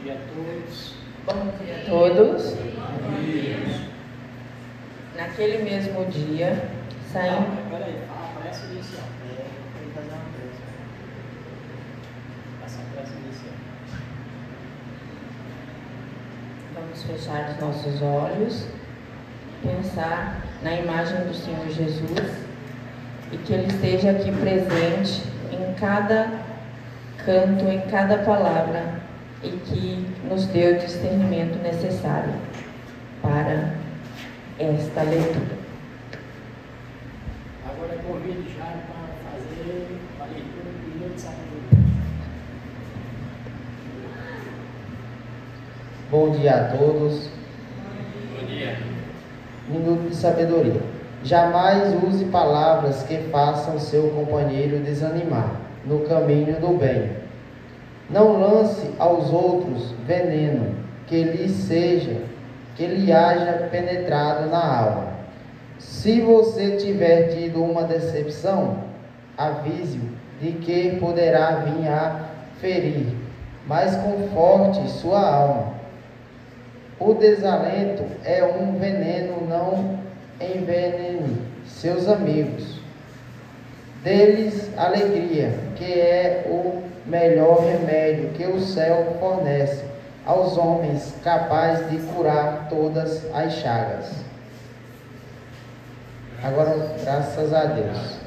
dia a todos. Bom dia a todos. Bom dia. Naquele mesmo dia, saindo. Peraí, aparece inicial. Tem que fazer uma coisa. Essa pressa inicial. Vamos fechar os nossos olhos, pensar na imagem do Senhor Jesus e que Ele esteja aqui presente em cada canto, em cada palavra e que nos dê o discernimento necessário para esta leitura. Agora eu convido já para fazer a leitura do Minuto de Sabedoria. Bom dia a todos. Bom dia. Minuto de sabedoria. Jamais use palavras que façam seu companheiro desanimar no caminho do bem. Não lance aos outros veneno que lhe haja penetrado na alma. Se você tiver tido uma decepção, avise-o de que poderá vir a ferir, mas conforte sua alma. O desalento é um veneno, não envenene seus amigos. Dê-lhes alegria, que é o melhor remédio que o céu fornece aos homens, capaz de curar todas as chagas. Agora, graças a Deus.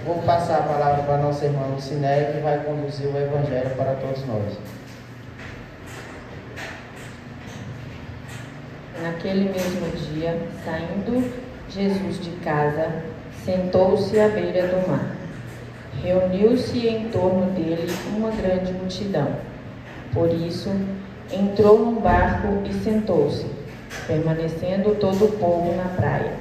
Vou passar a palavra para nossa irmã Lucinéia, que vai conduzir o Evangelho para todos nós. Naquele mesmo dia, saindo Jesus de casa, sentou-se à beira do mar. Reuniu-se em torno dele uma grande multidão. Por isso, entrou num barco e sentou-se, permanecendo todo o povo na praia.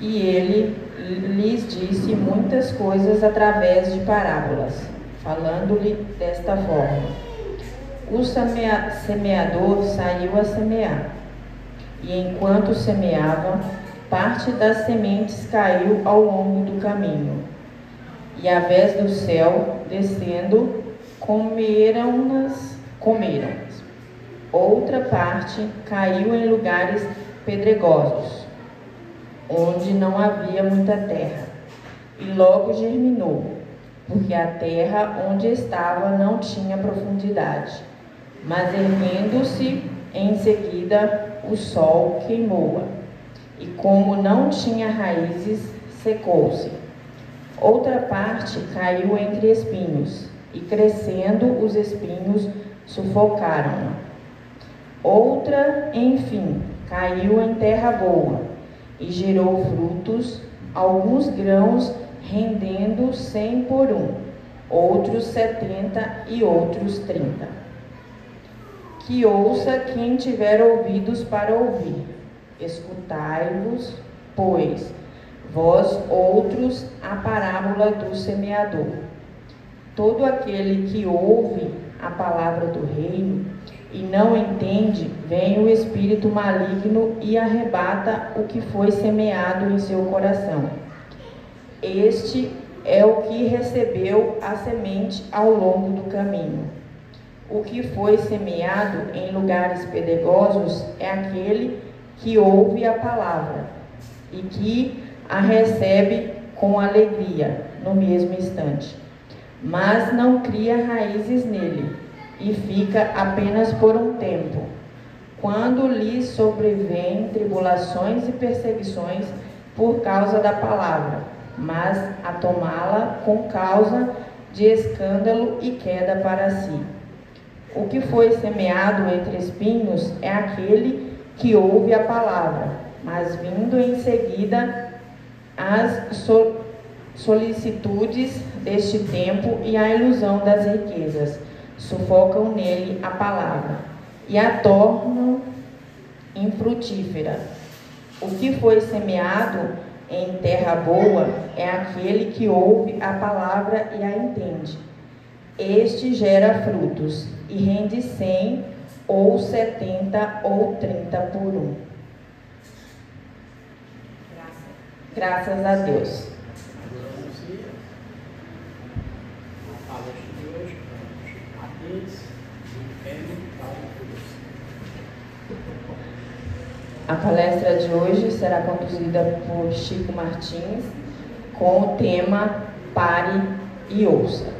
E ele lhes disse muitas coisas através de parábolas, falando-lhe desta forma: o semeador saiu a semear. E enquanto semeava, parte das sementes caiu ao longo do caminho. E a vez do céu, descendo, comeram-nas. Outra parte caiu em lugares pedregosos, onde não havia muita terra, e logo germinou, porque a terra onde estava não tinha profundidade. Mas erguendo-se em seguida, o sol queimou-a, e como não tinha raízes, secou-se. Outra parte caiu entre espinhos, e crescendo os espinhos sufocaram-na. Outra, enfim, caiu em terra boa, e gerou frutos, alguns grãos rendendo 100 por 1, outros 70 e outros 30. Que ouça quem tiver ouvidos para ouvir. Escutai-vos, pois, vós outros, a parábola do semeador. Todo aquele que ouve a palavra do reino e não entende, vem o espírito maligno e arrebata o que foi semeado em seu coração. Este é o que recebeu a semente ao longo do caminho. O que foi semeado em lugares pedregosos é aquele que ouve a palavra e que a recebe com alegria no mesmo instante, mas não cria raízes nele e fica apenas por um tempo. Quando lhe sobrevêm tribulações e perseguições por causa da palavra, mas a tomá-la com causa de escândalo e queda para si. O que foi semeado entre espinhos é aquele que ouve a palavra, mas vindo em seguida as solicitudes deste tempo e a ilusão das riquezas sufocam nele a palavra e a tornam infrutífera. O que foi semeado em terra boa é aquele que ouve a palavra e a entende. Este gera frutos e rende 100 ou 70 ou 30 por 1. Graças a Deus. A palestra de hoje, Mateus, Inferno, Paulo. A palestra de hoje será conduzida por Chico Martins com o tema Pare e Ouça.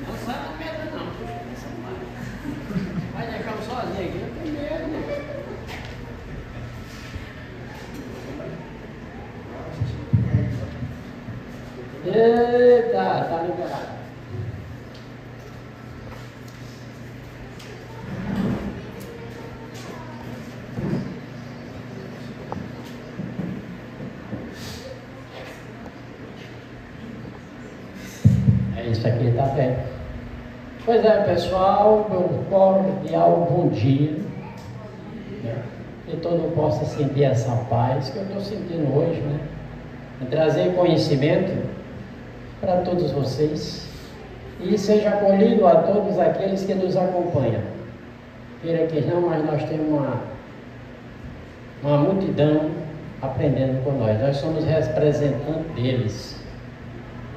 Não sai da pedra não, vai deixar eu sozinho aqui, eu tenho medo. Eita, tá liberado. É isso aqui, tá bem. Pois é, pessoal, meu cordial bom dia. Que todo possa sentir essa paz que eu estou sentindo hoje, né? E trazer conhecimento para todos vocês e seja acolhido a todos aqueles que nos acompanham. Queira que não, mas nós temos uma multidão aprendendo com nós. Nós somos representantes deles.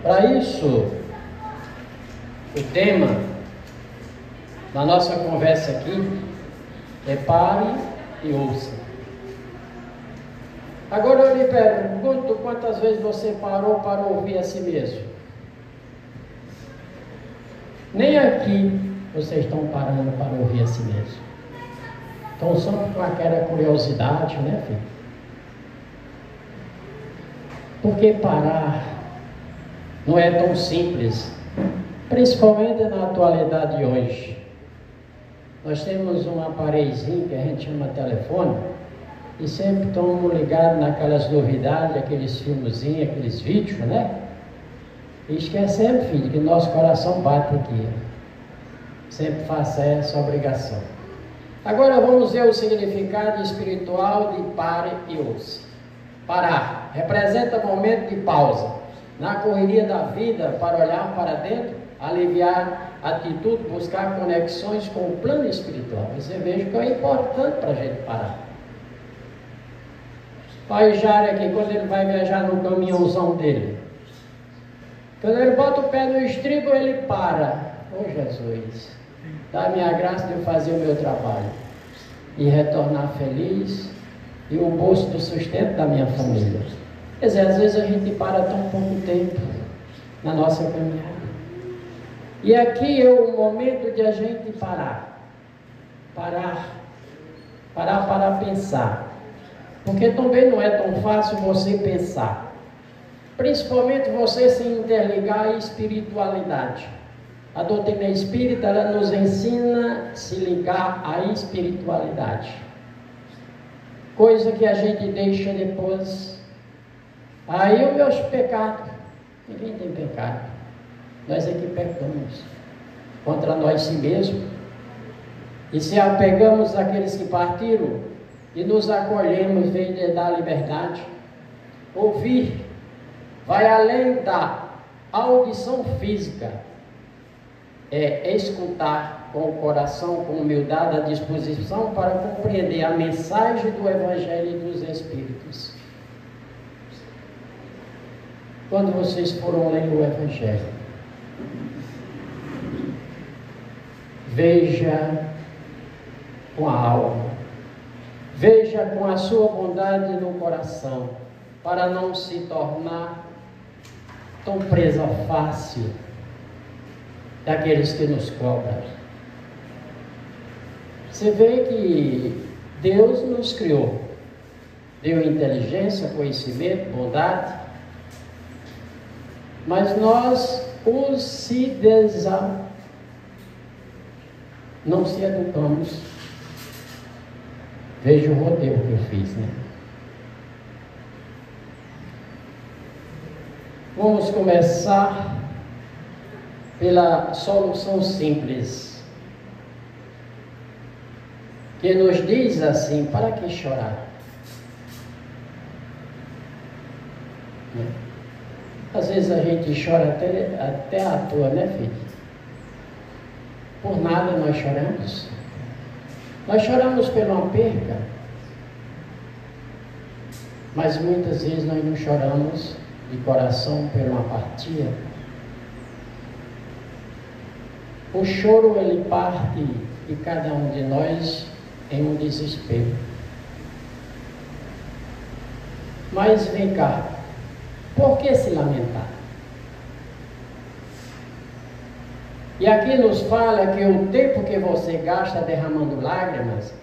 Para isso, o tema da nossa conversa aqui é pare e ouça. Agora eu lhe pergunto, quantas vezes você parou para ouvir a si mesmo? Nem aqui vocês estão parando para ouvir a si mesmo. Estão só com aquela curiosidade, né, filho? Porque parar não é tão simples, principalmente na atualidade de hoje. Nós temos um aparelhozinho que a gente chama telefone e sempre estamos ligados naquelas novidades, aqueles filmezinhos, aqueles vídeos, né? E esquecemos, filho, que nosso coração bate aqui. Sempre faça essa obrigação. Agora vamos ver o significado espiritual de pare e ouça. Parar representa momento de pausa na correria da vida para olhar para dentro, aliviar a atitude, buscar conexões com o plano espiritual. Você veja que é importante para a gente parar. Pai Jário aqui, quando ele vai viajar no caminhãozão dele, quando ele bota o pé no estribo, ele para. Oh Jesus, dá-me a graça de eu fazer o meu trabalho e retornar feliz e o bolso do sustento da minha família. Quer dizer, às vezes a gente para tão pouco tempo na nossa caminhada. E aqui é o momento de a gente parar para pensar. Porque também não é tão fácil você pensar. Principalmente você se interligar à espiritualidade. A doutrina espírita, ela nos ensina a se ligar à espiritualidade. Coisa que a gente deixa depois. Aí os meus pecados. Ninguém tem pecado. Nós é que pecamos contra nós si mesmos. E se apegamos àqueles que partiram e nos acolhemos, vem de dar liberdade. Ouvir vai além da audição física. É escutar com o coração, com humildade, a disposição para compreender a mensagem do Evangelho e dos Espíritos. Quando vocês foram ler o Evangelho, veja com a alma, veja com a sua bondade no coração, para não se tornar tão presa fácil daqueles que nos cobram. Você vê que Deus nos criou, deu inteligência, conhecimento, bondade, mas nós não se educamos. Veja o roteiro que eu fiz, né? Vamos começar pela solução simples, que nos diz assim: para que chorar? Às vezes a gente chora até à toa, né, filho? Por nada nós choramos. Nós choramos por uma perca, mas muitas vezes nós não choramos de coração por uma apatia. O choro, ele parte de cada um de nós em um desespero. Mas vem cá, por que se lamentar? E aqui nos fala que o tempo que você gasta derramando lágrimas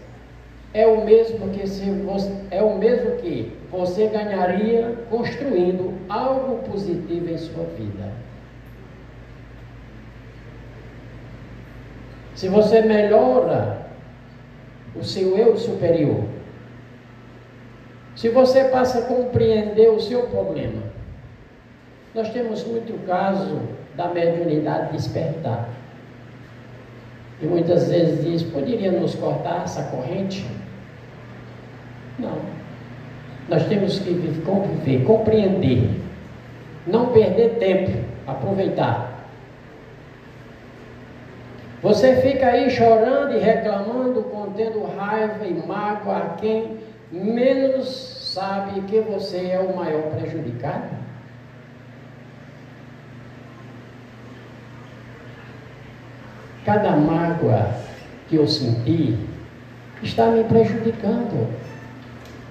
é o mesmo que você ganharia construindo algo positivo em sua vida. Se você melhora o seu eu superior, se você passa a compreender o seu problema, nós temos muito caso da mediunidade despertar. E muitas vezes diz, poderia nos cortar essa corrente? Não. Nós temos que conviver, compreender, não perder tempo, aproveitar. Você fica aí chorando e reclamando, contendo raiva e mágoa a quem menos sabe que você é o maior prejudicado? Cada mágoa que eu senti está me prejudicando.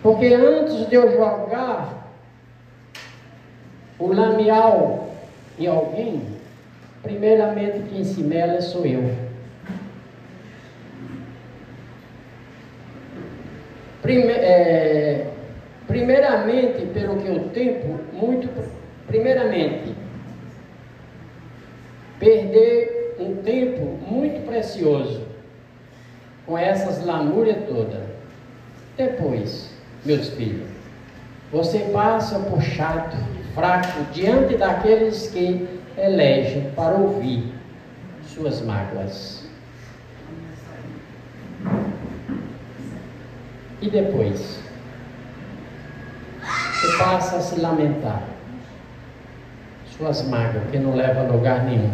Porque antes de eu jogar o lamial em alguém, primeiramente quem se mela sou eu. Primeiramente, pelo que eu primeiramente, perder um tempo muito precioso com essas lamúrias todas. Depois, meus filhos, você passa por chato, fraco, diante daqueles que elegem para ouvir suas mágoas. E depois, você passa a se lamentar. Suas mágoas, que não levam a lugar nenhum.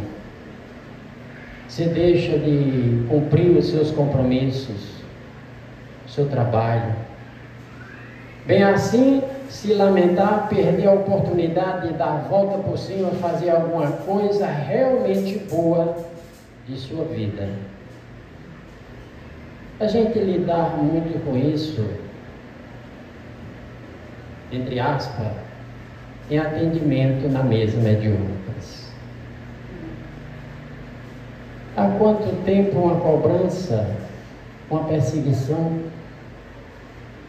Você deixa de cumprir os seus compromissos, seu trabalho. Bem assim, se lamentar, perder a oportunidade de dar a volta por cima, fazer alguma coisa realmente boa de sua vida. A gente lidar muito com isso, entre aspas, em atendimento na mesa mediúnicas. Há quanto tempo uma cobrança, uma perseguição,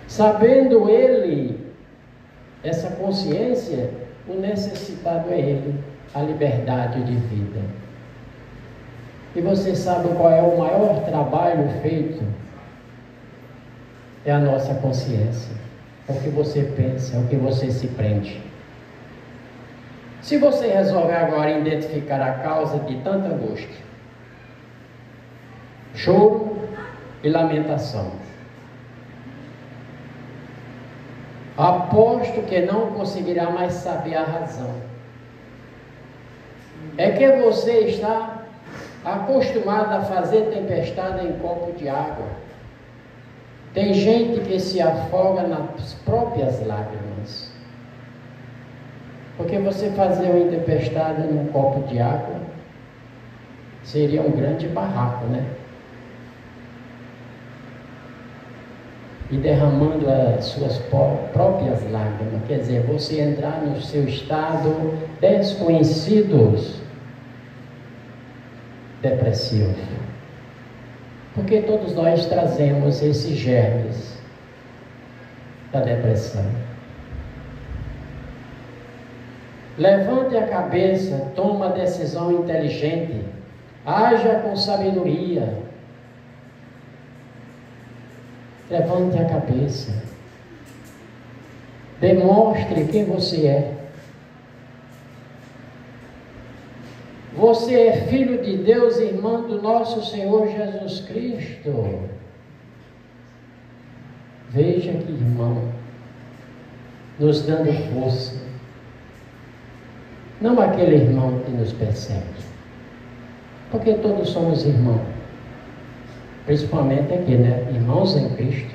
sabendo ele, essa consciência, o necessitado é ele, a liberdade de vida. E você sabe qual é o maior trabalho feito? É a nossa consciência. É o que você pensa, é o que você se prende. Se você resolver agora identificar a causa de tanta angústia, choro e lamentação, aposto que não conseguirá mais saber a razão. É que você está acostumado a fazer tempestade em copo de água. Tem gente que se afoga nas próprias lágrimas. Porque você fazer uma tempestade num copo de água seria um grande barraco, né? E derramando as suas próprias lágrimas, quer dizer, você entrar no seu estado desconhecidos, depressivo. Porque todos nós trazemos esses germes da depressão. Levante a cabeça, toma a decisão inteligente, haja com sabedoria. Levante a cabeça, demonstre quem você é. Você é filho de Deus, irmão do nosso Senhor Jesus Cristo. Veja que irmão, nos dando força, não aquele irmão que nos persegue, porque todos somos irmãos, principalmente aqui, né? Irmãos em Cristo.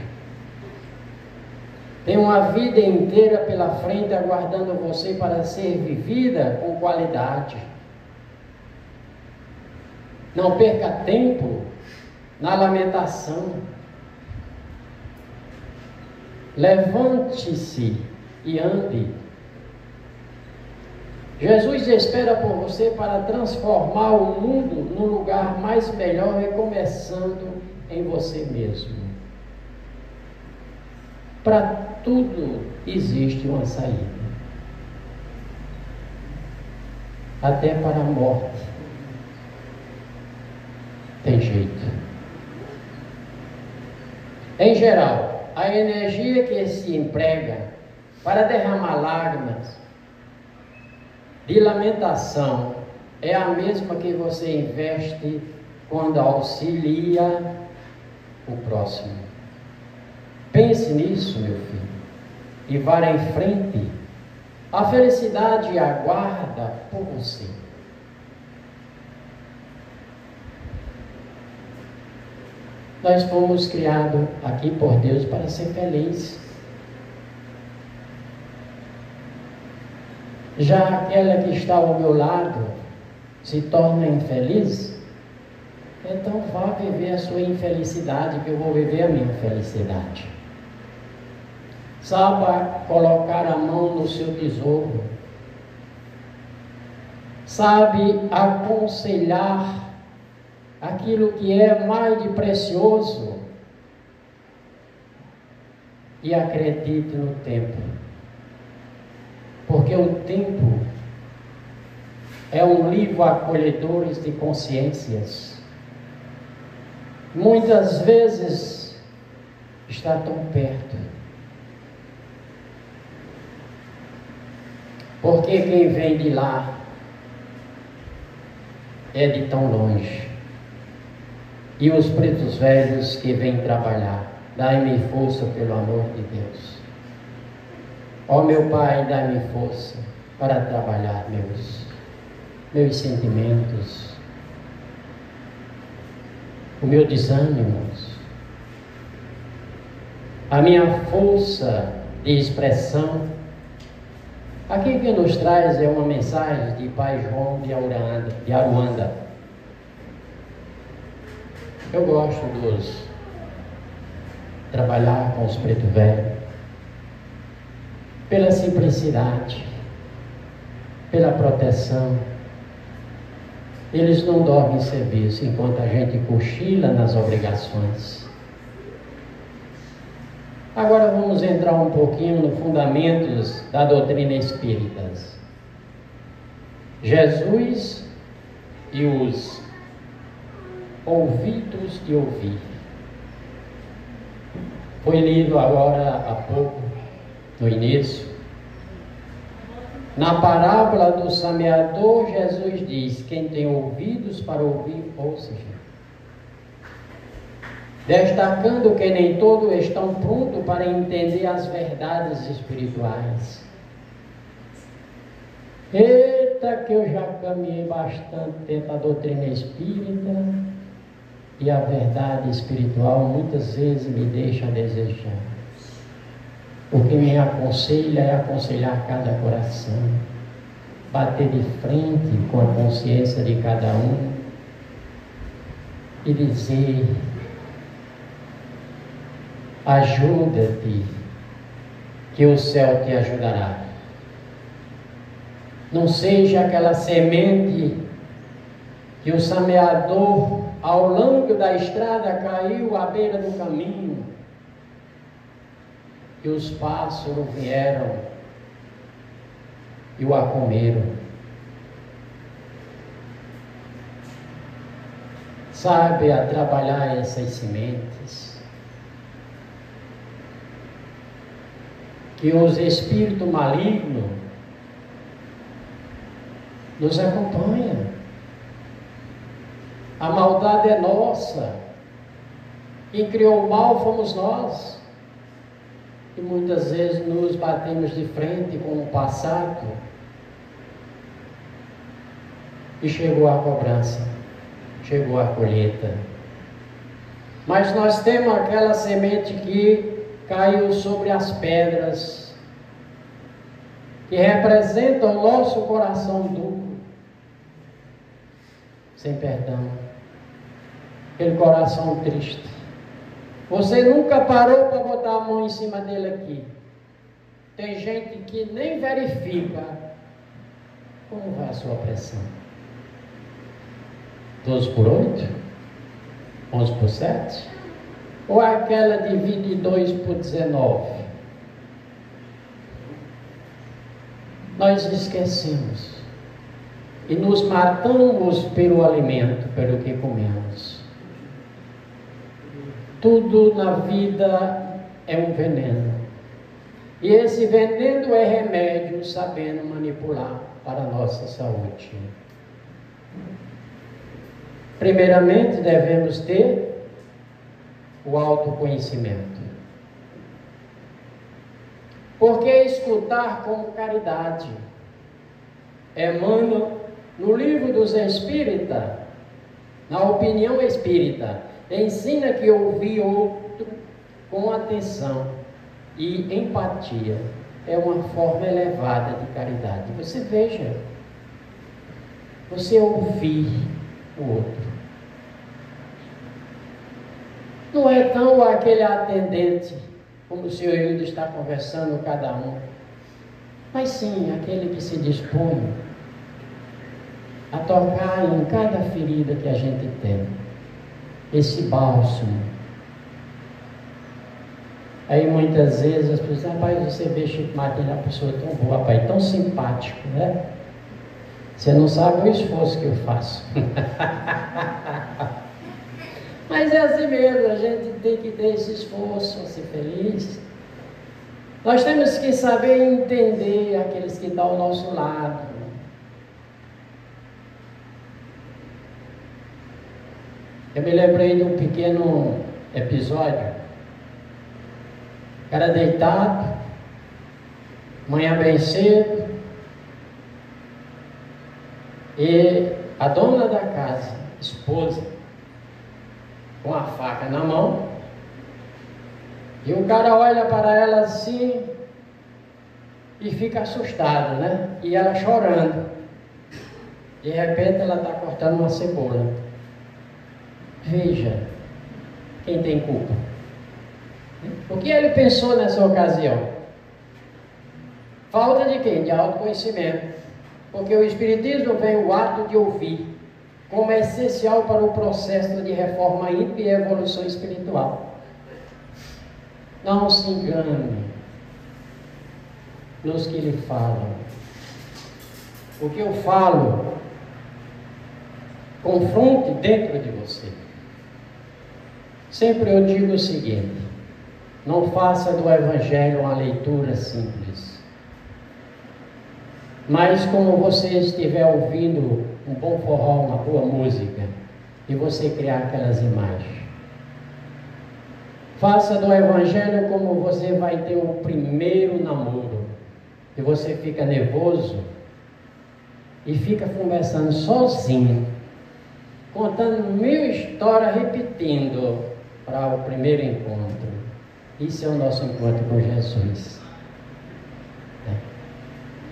Tem uma vida inteira pela frente aguardando você para ser vivida com qualidade. Não perca tempo na lamentação. Levante-se e ande. Jesus espera por você para transformar o mundo num lugar mais melhor, recomeçando em você mesmo. Para tudo existe uma saída. Até para a morte. Tem jeito. Em geral, a energia que se emprega para derramar lágrimas de lamentação é a mesma que você investe quando auxilia o próximo. Pense nisso, meu filho, e vá em frente. A felicidade aguarda por você. Nós fomos criados aqui por Deus para ser felizes. Já aquela que está ao meu lado se torna infeliz, então vá viver a sua infelicidade, que eu vou viver a minha felicidade. Saiba colocar a mão no seu tesouro. Sabe aconselhar aquilo que é mais de precioso. E acredite no tempo. Porque o tempo é um livro acolhedor de consciências. Muitas vezes está tão perto. Porque quem vem de lá é de tão longe. E os pretos velhos que vêm trabalhar, dai-me força pelo amor de Deus. Ó meu Pai, dai-me força para trabalhar meus sentimentos, o meu desânimo, a minha força de expressão. Aqui que nos traz é uma mensagem de Pai João de Aruanda. Eu gosto dos trabalhar com os preto velhos pela simplicidade, pela proteção. Eles não dormem em serviço enquanto a gente cochila nas obrigações. Agora vamos entrar um pouquinho nos fundamentos da doutrina espírita. Jesus e os ouvidos de ouvir. Foi lido agora há pouco, no início. Na parábola do semeador, Jesus diz: quem tem ouvidos para ouvir, ouça. Destacando que nem todos estão prontos para entender as verdades espirituais. Eita, que eu já caminhei bastante dentro da doutrina espírita, e a verdade espiritual muitas vezes me deixa a desejar. O que me aconselha é aconselhar cada coração, bater de frente com a consciência de cada um e dizer: ajuda-te, que o céu te ajudará. Não seja aquela semente que o semeador, ao longo da estrada, caiu à beira do caminho, e os pássaros vieram e o comeram. Sabe a trabalhar essas sementes, que os espíritos malignos nos acompanham. A maldade é nossa. Quem criou o mal fomos nós. E muitas vezes nos batemos de frente com o passado. E chegou a cobrança, chegou a colheita. Mas nós temos aquela semente que caiu sobre as pedras que representam o nosso coração duro, sem perdão, aquele coração triste. Você nunca parou para botar a mão em cima dele aqui. Tem gente que nem verifica como vai a sua pressão. 12/8? 11/7? Ou aquela de 22/19? Nós esquecemos e nos matamos pelo alimento, pelo que comemos. Tudo na vida é um veneno. E esse veneno é remédio sabendo manipular para a nossa saúde. Primeiramente, devemos ter o autoconhecimento. Porque escutar com caridade emana no livro dos Espíritas, na opinião espírita, ensina que ouvir outro com atenção e empatia é uma forma elevada de caridade. Você veja, você ouvir o outro. Não é tão aquele atendente, como o senhor Hildo está conversando cada um, mas sim aquele que se dispõe a tocar em cada ferida que a gente tem, esse bálsamo. Aí muitas vezes as pessoas dizem: rapaz, você vê Chico Martins, a pessoa é tão boa, rapaz, tão simpático, né? Você não sabe o esforço que eu faço. Mas é assim mesmo, a gente tem que ter esse esforço para ser feliz. Nós temos que saber entender aqueles que estão ao nosso lado. Eu me lembrei de um pequeno episódio. Cara deitado, manhã bem cedo, e a dona da casa, esposa, com a faca na mão, e o cara olha para ela assim e fica assustado, né? E ela chorando. De repente ela está cortando uma cebola. Veja quem tem culpa. O que ele pensou nessa ocasião? Falta de quem? De autoconhecimento. Porque o Espiritismo vem o ato de ouvir como é essencial para o processo de reforma íntima e evolução espiritual. Não se engane nos que lhe falam. O que eu falo, confronte dentro de você. Sempre eu digo o seguinte: não faça do Evangelho uma leitura simples. Mas como você estiver ouvindo um bom forró, uma boa música, e você criar aquelas imagens. Faça do Evangelho como você vai ter o primeiro namoro, e você fica nervoso e fica conversando sozinho, contando 1000 histórias, repetindo para o primeiro encontro. Isso é o nosso encontro com Jesus.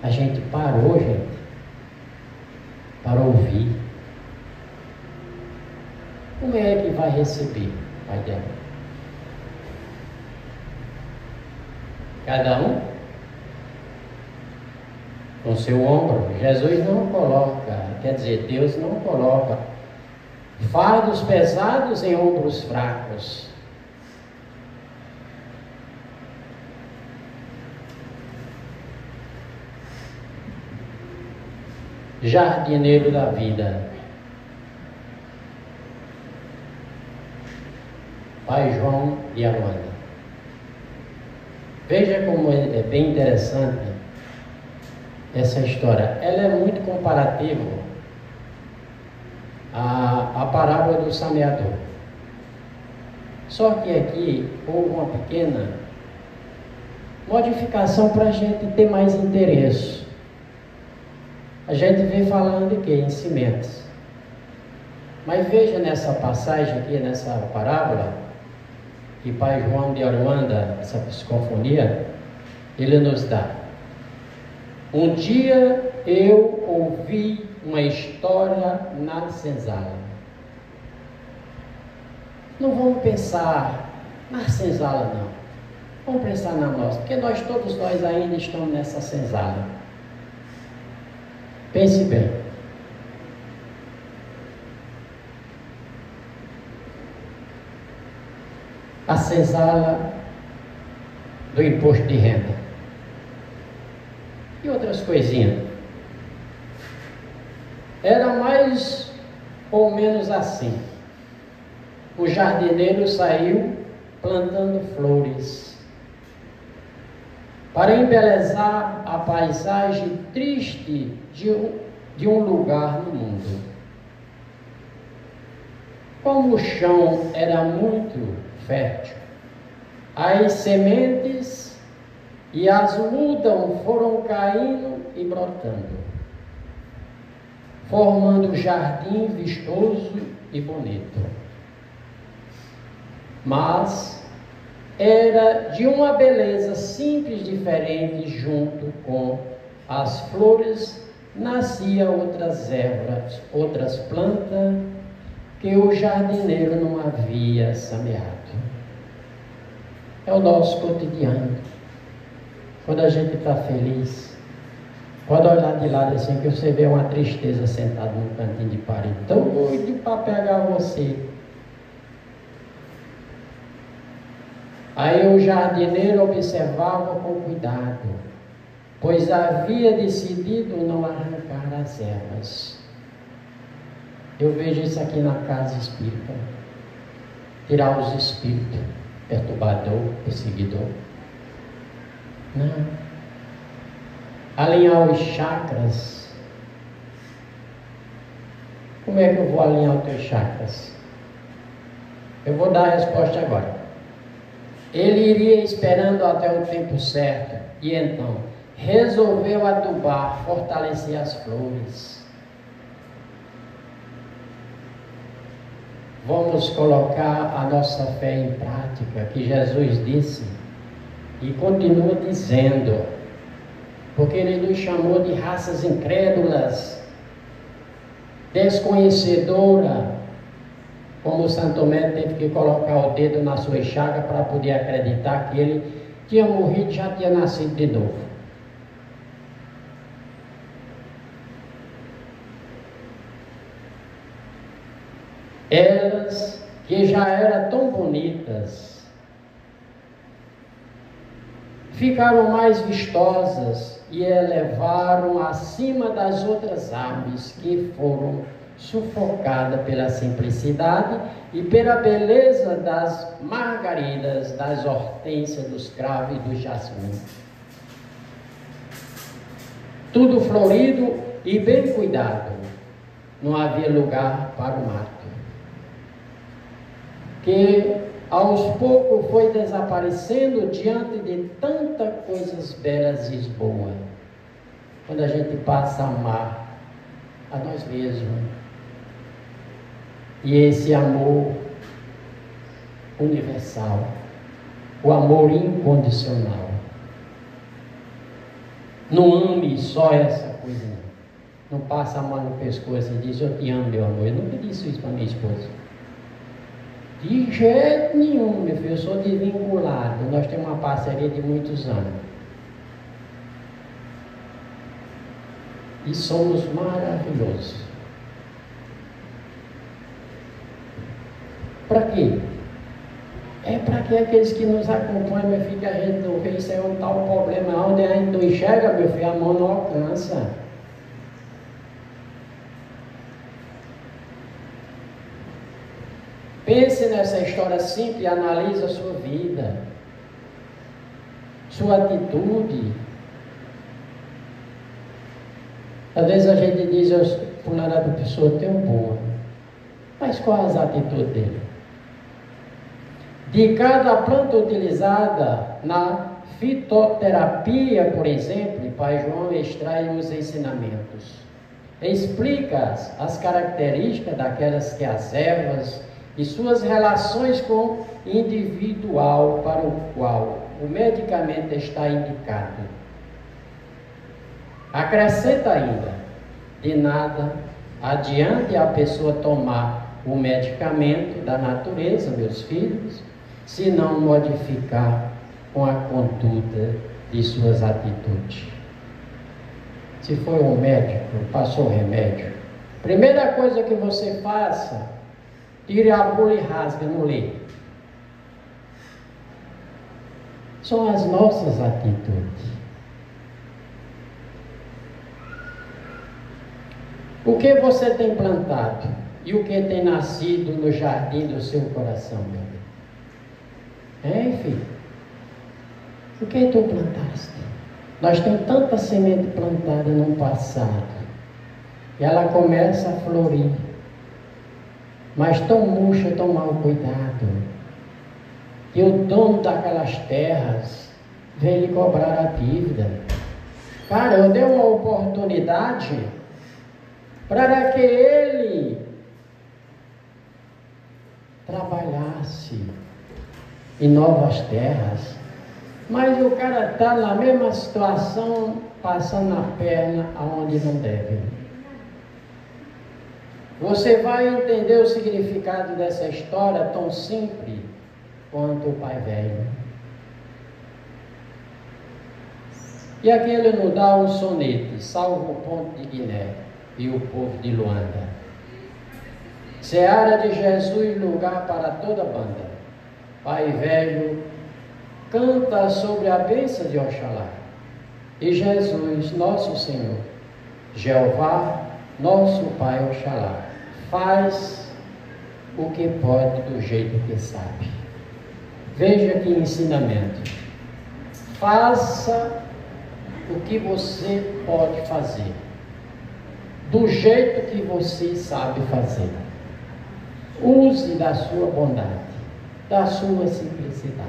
A gente parou, gente, para ouvir. Como é que vai receber, Pai dela? Cada um com seu ombro. Jesus não coloca, quer dizer, Deus não coloca fardos pesados em ombros fracos. Jardineiro da vida, Pai João e Aruanda. Veja como é bem interessante essa história. Ela é muito comparativa à parábola do semeador. Só que aqui houve uma pequena modificação para a gente ter mais interesse. A gente vem falando de quê? Em sementes. Mas veja nessa passagem aqui, nessa parábola, que Pai João de Aruanda, essa psicofonia, ele nos dá. Um dia eu ouvi uma história na senzala. Não vamos pensar na senzala, não. Vamos pensar na nossa, porque todos nós ainda estamos nessa senzala. Pense bem. A senzala do imposto de renda. E outras coisinhas. Era mais ou menos assim. O jardineiro saiu plantando flores para embelezar a paisagem triste de um lugar no mundo. Como o chão era muito fértil, as sementes e as mudas foram caindo e brotando, formando um jardim vistoso e bonito. Mas era de uma beleza simples, diferente. Junto com as flores nasciam outras ervas, outras plantas que o jardineiro não havia semeado. É o nosso cotidiano. Quando a gente está feliz, pode olhar de lado assim, que você vê uma tristeza sentada num cantinho de parede, tão doido para pegar você. Aí o jardineiro observava com cuidado, pois havia decidido não arrancar as ervas. Eu vejo isso aqui na casa espírita. Tirar os espíritos, perturbador, perseguidor. Não. Alinhar os chakras. Como é que eu vou alinhar os teus chakras? Eu vou dar a resposta agora. Ele iria esperando até o tempo certo e então resolveu adubar, fortalecer as flores. Vamos colocar a nossa fé em prática, que Jesus disse e continua dizendo, porque Ele nos chamou de raças incrédulas, desconhecedora, como Santo Tomé teve que colocar o dedo na sua chaga para poder acreditar que ele tinha morrido e já tinha nascido de novo. Elas que já eram tão bonitas, ficaram mais vistosas e elevaram acima das outras árvores que foram sufocada pela simplicidade e pela beleza das margaridas, das hortênsias, dos cravos e do jasmim. Tudo florido e bem cuidado. Não havia lugar para o mato, que aos poucos foi desaparecendo diante de tantas coisas belas e boas. Quando a gente passa a amar a nós mesmos, e esse amor universal, o amor incondicional. Não ame só essa coisa, não. Não passa a mão no pescoço e diz, eu te amo, meu amor. Eu nunca disse isso para minha esposa. De jeito nenhum, meu filho, eu sou desvinculado. Nós temos uma parceria de muitos anos. E somos maravilhosos. Para quê? É para que aqueles que nos acompanham, meu filho, que a gente não vê, isso é um tal problema, onde a gente não enxerga, meu filho, a mão não alcança. Pense nessa história simples e analise a sua vida, sua atitude. Às vezes a gente diz, fulano da pessoa tem boa, mas qual as atitudes dele? De cada planta utilizada na fitoterapia, por exemplo, Pai João extrai os ensinamentos. Explica as características daquelas que as ervas e suas relações com o individual para o qual o medicamento está indicado. Acrescenta ainda, de nada adiante a pessoa tomar o medicamento da natureza, meus filhos, se não modificar com a conduta de suas atitudes. Se for um médico, passou o remédio, primeira coisa que você faça, tire a bula e rasga no leito. São as nossas atitudes. O que você tem plantado e o que tem nascido no jardim do seu coração, meu Deus? Hein, filho? O que tu plantaste? Nós temos tanta semente plantada no passado e ela começa a florir, mas tão murcha, tão mal cuidado, que o dono daquelas terras veio lhe cobrar a dívida. Cara, eu dei uma oportunidade para que ele trabalhasse em novas terras, mas o cara está na mesma situação, passando a perna aonde não deve. Você vai entender o significado dessa história tão simples quanto o pai velho. E aqui ele nos dá um soneto: salvo o ponto de Guiné e o povo de Luanda. Seara de Jesus, lugar para toda banda. Pai velho canta sobre a bênção de Oxalá. E Jesus, nosso Senhor, Jeová, nosso Pai Oxalá, faz o que pode do jeito que sabe. Veja que ensinamento. Faça o que você pode fazer, do jeito que você sabe fazer. Use da sua bondade, da sua simplicidade.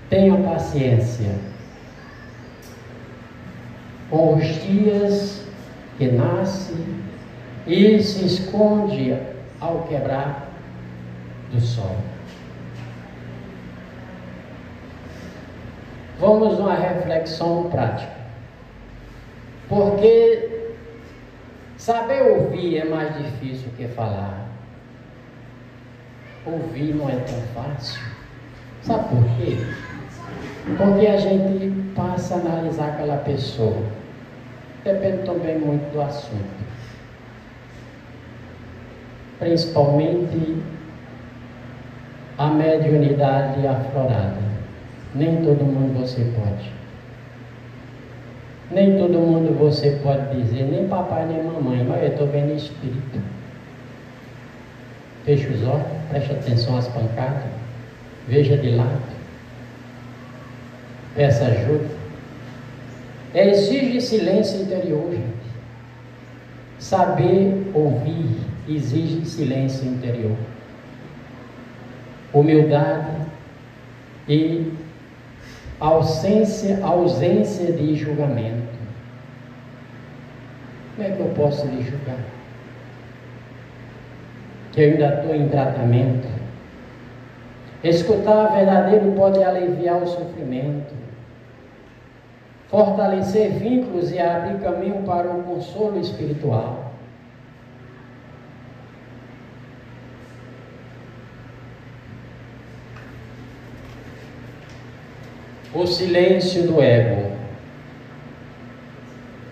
Tenha paciência com os dias que nasce e se esconde ao quebrar do sol. Vamos a uma reflexão prática. Porque saber ouvir é mais difícil que falar. Ouvir não é tão fácil. Sabe por quê? Porque a gente passa a analisar aquela pessoa. Depende também muito do assunto. Principalmente a mediunidade aflorada. Nem todo mundo você pode. Nem todo mundo você pode dizer, nem papai nem mamãe, mas eu estou vendo espírito. Feche os olhos, preste atenção às pancadas, veja de lado, peça ajuda. Exige silêncio interior, gente. Saber ouvir exige silêncio interior, humildade e ausência de julgamento. Como é que eu posso lhe julgar? Que eu ainda estou em tratamento. Escutar verdadeiro pode aliviar o sofrimento, fortalecer vínculos e abrir caminho para o consolo espiritual. O silêncio do ego.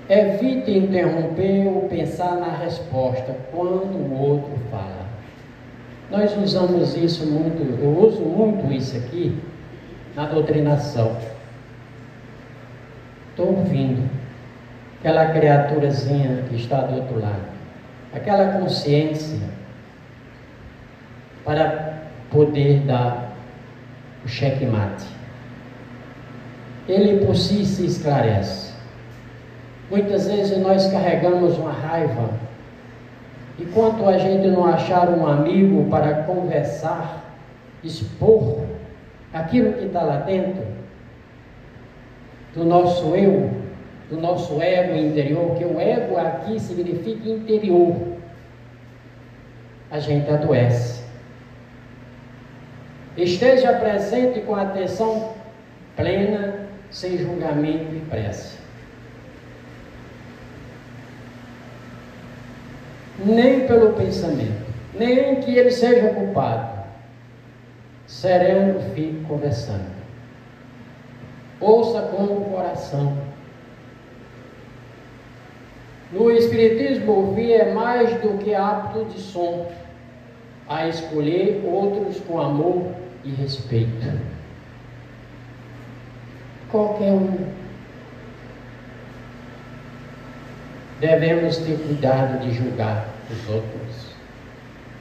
Evite interromper ou pensar na resposta quando o outro fala. Nós usamos isso muito, eu uso muito isso aqui na doutrinação. Estou ouvindo aquela criaturazinha que está do outro lado, aquela consciência, para poder dar o checkmate. Ele por si se esclarece. Muitas vezes nós carregamos uma raiva, enquanto a gente não achar um amigo para conversar, expor aquilo que está lá dentro, do nosso eu, do nosso ego interior, que o ego aqui significa interior, a gente adoece. Esteja presente com atenção plena, sem julgamento e pressa. Nem pelo pensamento, nem que ele seja culpado. Sereno, fique conversando. Ouça com o coração. No Espiritismo, ouvir é mais do que hábito de som, a escolher outros com amor e respeito. Qualquer um. Devemos ter cuidado de julgar os outros,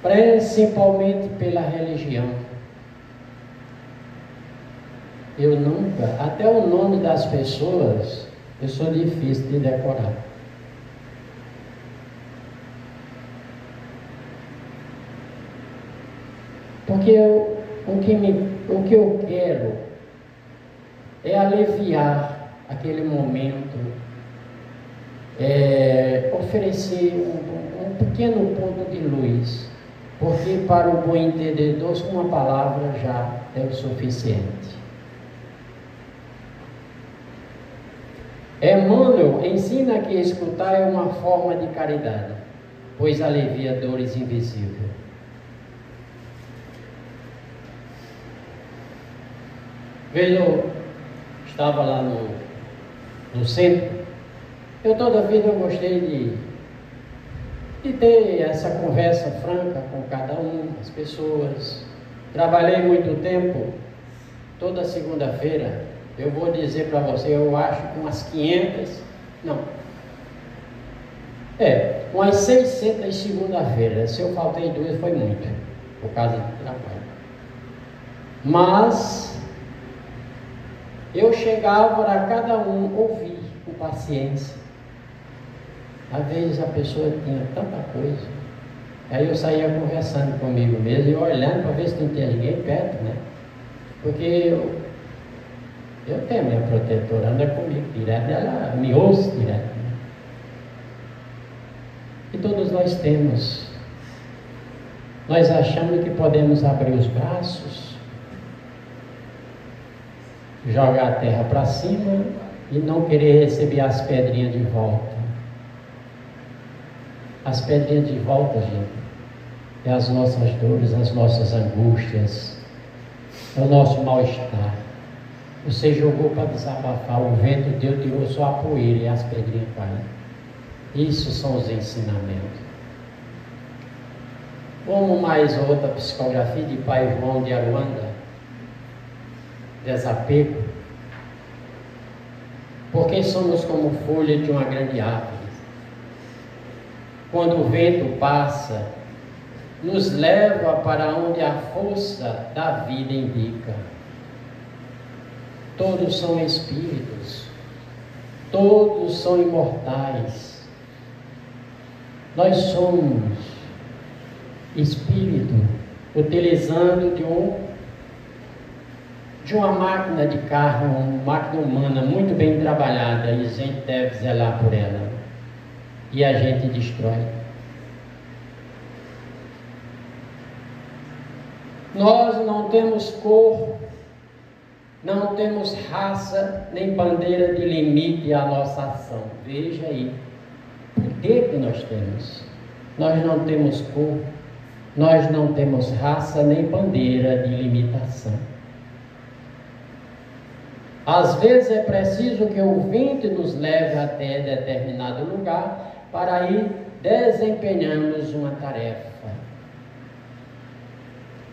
principalmente pela religião. Eu nunca, até o nome das pessoas, eu sou difícil de decorar. Porque o que eu quero é aliviar aquele momento, oferecer um pequeno ponto de luz, porque para o bom entendedor, uma palavra já é o suficiente. Emmanuel ensina que escutar é uma forma de caridade, pois alivia dores invisíveis. Eu estava lá no centro. Toda a vida eu gostei de ter essa conversa franca com cada um, as pessoas. Trabalhei muito tempo, toda segunda-feira. Eu vou dizer para você, eu acho que umas 500, umas 600 segunda-feiras. Se eu faltei 2 foi muito, por causa do trabalho. Mas eu chegava para cada um ouvir com paciência. Às vezes a pessoa tinha tanta coisa. Aí eu saía conversando comigo mesmo e olhando para ver se não tinha ninguém perto, né? Porque eu tenho minha protetora, anda comigo direto, ela me ouve direto. Né? E todos nós temos. Nós achamos que podemos abrir os braços, jogar a terra para cima e não querer receber as pedrinhas de volta. As pedrinhas de volta, gente, é as nossas dores, as nossas angústias, é o nosso mal-estar. Você jogou para desabafar, o vento deu, tirou só a poeira e as pedrinhas caíram. Isso são os ensinamentos. Como mais outra psicografia de Pai João de Aruanda, desapego, porque somos como folha de uma grande árvore. Quando o vento passa, nos leva para onde a força da vida indica. Todos são espíritos, todos são imortais. Nós somos espírito, utilizando de uma máquina de carro, uma máquina humana muito bem trabalhada, e a gente deve zelar por ela. E a gente destrói. Nós não temos cor, não temos raça, nem bandeira de limite à nossa ação. Veja aí, o poder que nós temos. Nós não temos cor, nós não temos raça, nem bandeira de limitação. Às vezes é preciso que o vento nos leve até determinado lugar para aí desempenharmos uma tarefa.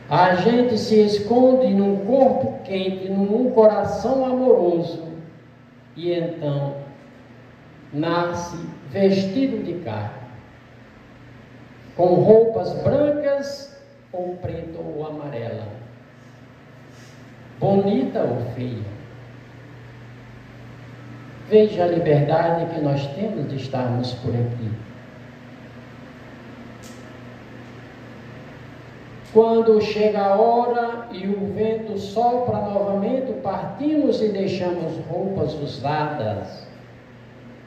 A gente se esconde num corpo quente, num coração amoroso, e então nasce vestido de carne, com roupas brancas ou preta ou amarela, bonita ou feia. Veja a liberdade que nós temos de estarmos por aqui. Quando chega a hora e o vento sopra novamente, partimos e deixamos roupas usadas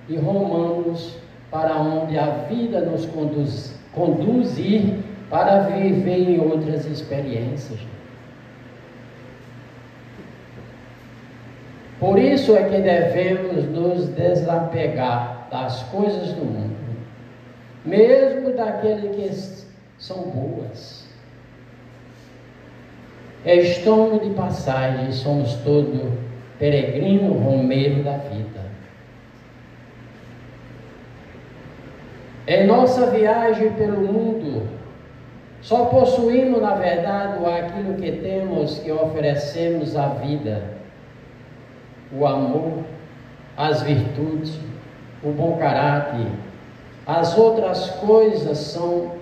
e rumamos para onde a vida nos conduzir para viver em outras experiências. Por isso é que devemos nos desapegar das coisas do mundo, mesmo daqueles que são boas. Estamos de passagem, somos todos peregrino romeiro da vida. Em nossa viagem pelo mundo, só possuímos, na verdade, aquilo que temos, que oferecemos à vida: o amor, as virtudes, o bom caráter. As outras coisas são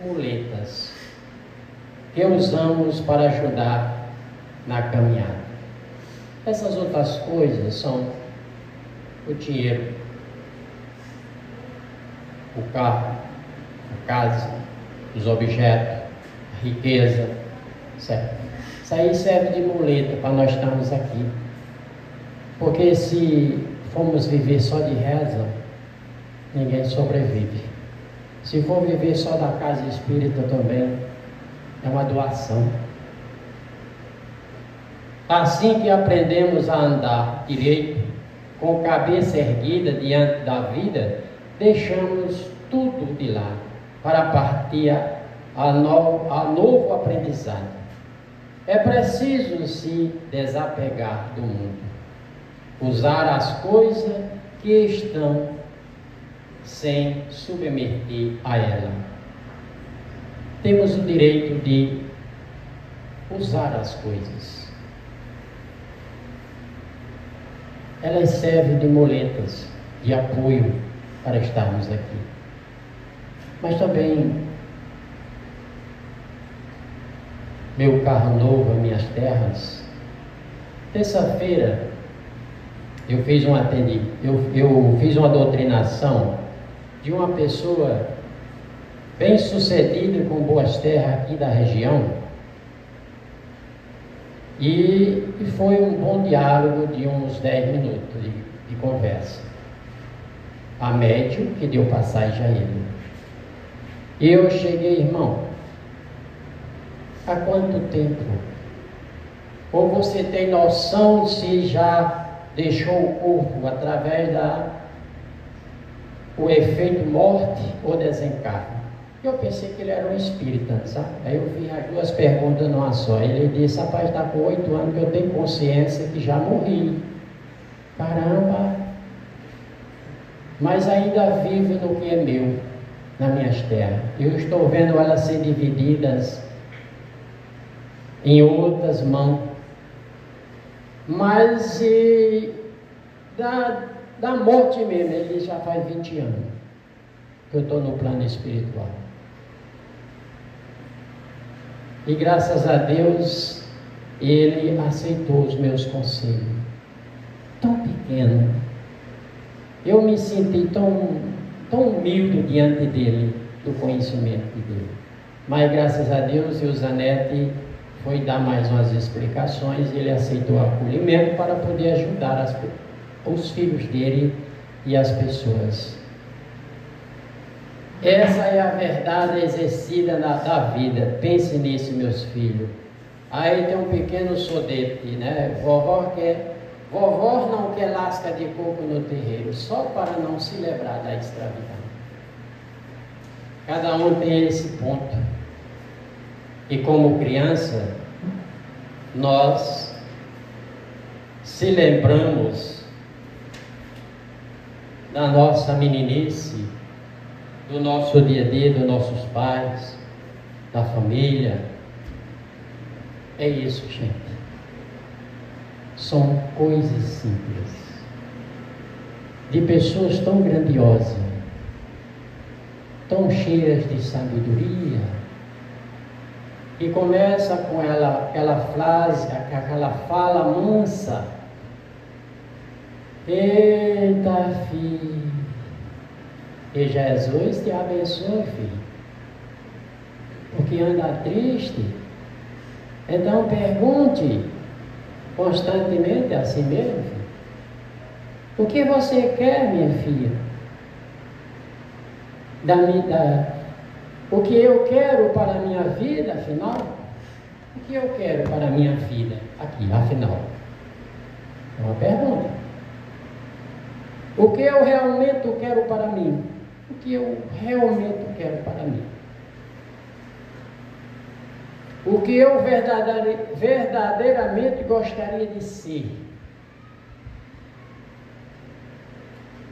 muletas que usamos para ajudar na caminhada. Essas outras coisas são o dinheiro, o carro, a casa, os objetos, a riqueza, certo? Isso aí serve de muleta para nós estarmos aqui. Porque se formos viver só de reza, ninguém sobrevive. Se for viver só da casa espírita também, é uma doação. Assim que aprendemos a andar direito, com cabeça erguida diante da vida, deixamos tudo de lado para partir a novo aprendizado. É preciso se desapegar do mundo, usar as coisas que estão sem submeter a ela. Temos o direito de usar as coisas. Elas servem de muletas, de apoio para estarmos aqui. Mas também, meu carro novo, minhas terras. Terça-feira eu fiz eu fiz uma doutrinação de uma pessoa bem sucedida com boas terras aqui da região, e foi um bom diálogo de uns 10 minutos de conversa. A médium que deu passagem a ele. Eu cheguei, irmão, há quanto tempo? Ou você tem noção se já deixou o corpo através o efeito morte ou desencarne? Eu pensei que ele era um espírita, sabe? Aí eu fiz as duas perguntas numa só. Ele disse: rapaz, está com 8 anos que eu tenho consciência que já morri. Caramba! Mas ainda vivo no que é meu, nas minhas terras. Eu estou vendo elas ser divididas em outras mãos. Mas da morte mesmo, ele já faz 20 anos que eu estou no plano espiritual. E graças a Deus, ele aceitou os meus conselhos. Tão pequeno. Eu me senti tão humilde diante dele, do conhecimento dele. Mas graças a Deus, o Zanetti foi dar mais umas explicações, e ele aceitou o acolhimento para poder ajudar os filhos dele e as pessoas. Essa é a verdade exercida da vida. Pense nisso, meus filhos. Aí tem um pequeno sodete, né? Vovó não quer lasca de coco no terreiro, só para não se livrar da escravidão. Cada um tem esse ponto. E como criança, nós se lembramos da nossa meninice, do nosso dia a dia, dos nossos pais, da família. É isso, gente. São coisas simples, de pessoas tão grandiosas, tão cheias de sabedoria, e começa com aquela frase, aquela fala mansa: eita, filho, e Jesus te abençoe, filho, porque anda triste. Então pergunte constantemente a si mesmo: filho, o que você quer, minha filha? O que eu quero para a minha vida, afinal? O que eu quero para a minha vida aqui, afinal? É uma pergunta. O que eu realmente quero para mim? O que eu realmente quero para mim? O que eu verdadeiramente gostaria de ser?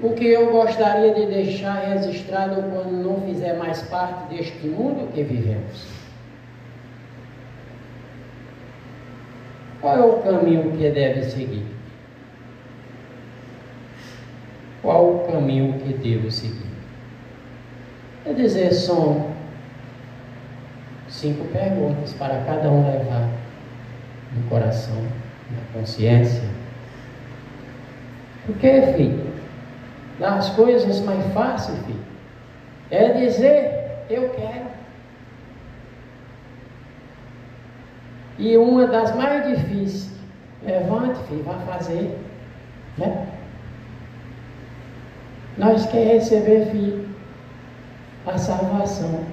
O que eu gostaria de deixar registrado quando não fizer mais parte deste mundo que vivemos? Qual é o caminho que deve seguir? Qual o caminho que devo seguir? Quer dizer, são 5 perguntas para cada um levar no coração, na consciência. Porque, filho, das coisas mais fáceis, filho, é dizer, eu quero. E uma das mais difíceis, levante, filho, vá fazer, né? Nós queremos receber, filho, a salvação.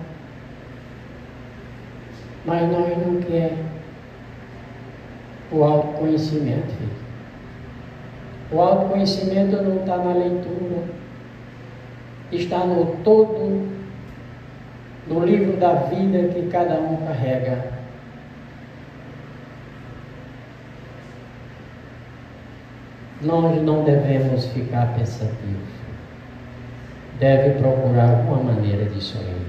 Mas nós não queremos o autoconhecimento, filho. O autoconhecimento não está na leitura, está no todo, no livro da vida que cada um carrega. Nós não devemos ficar pensativos. Deve procurar alguma maneira de sorrir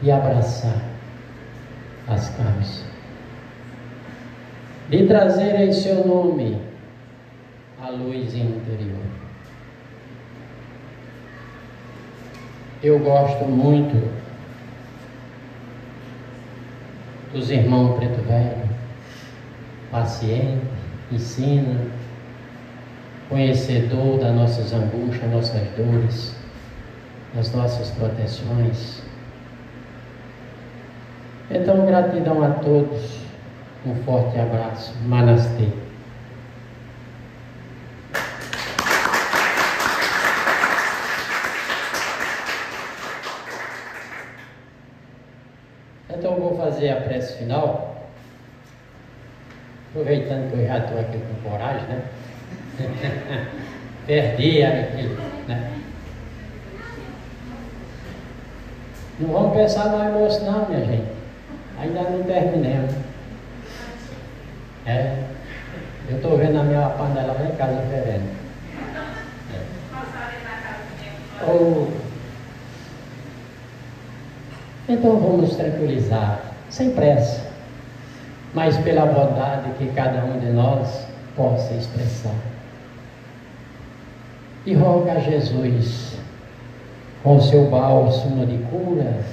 e abraçar as causas, de trazer em seu nome a luz interior. Eu gosto muito dos irmãos Preto Velho, paciente, ensina, conhecedor das nossas angústias, nossas dores, das nossas proteções. Então, gratidão a todos, um forte abraço, Namastê. Então, eu vou fazer a prece final, aproveitando que eu já estou aqui com coragem, né? Perdi aquilo, né? Não vamos pensar no almoço não, minha gente. Ainda não terminamos. Eu estou vendo a minha panela lá em casa fervendo. Então vamos tranquilizar, sem pressa, mas pela bondade que cada um de nós possa expressar. E roga a Jesus, com o seu bálsamo de cura,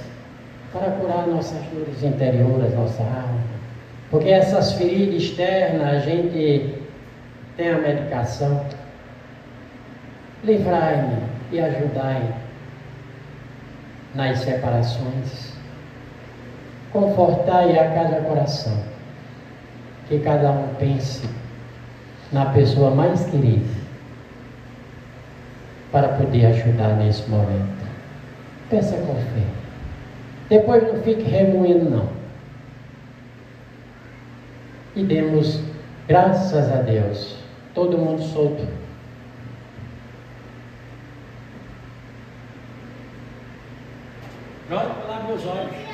para curar nossas dores interiores, nossa alma. Porque essas feridas externas, a gente tem a medicação. Livrai-me e ajudai nas separações. Confortai a cada coração. Que cada um pense na pessoa mais querida, para poder ajudar nesse momento. Peça com fé. Depois não fique remoendo, não. E demos graças a Deus. Todo mundo solto. Pronto, lá meus olhos.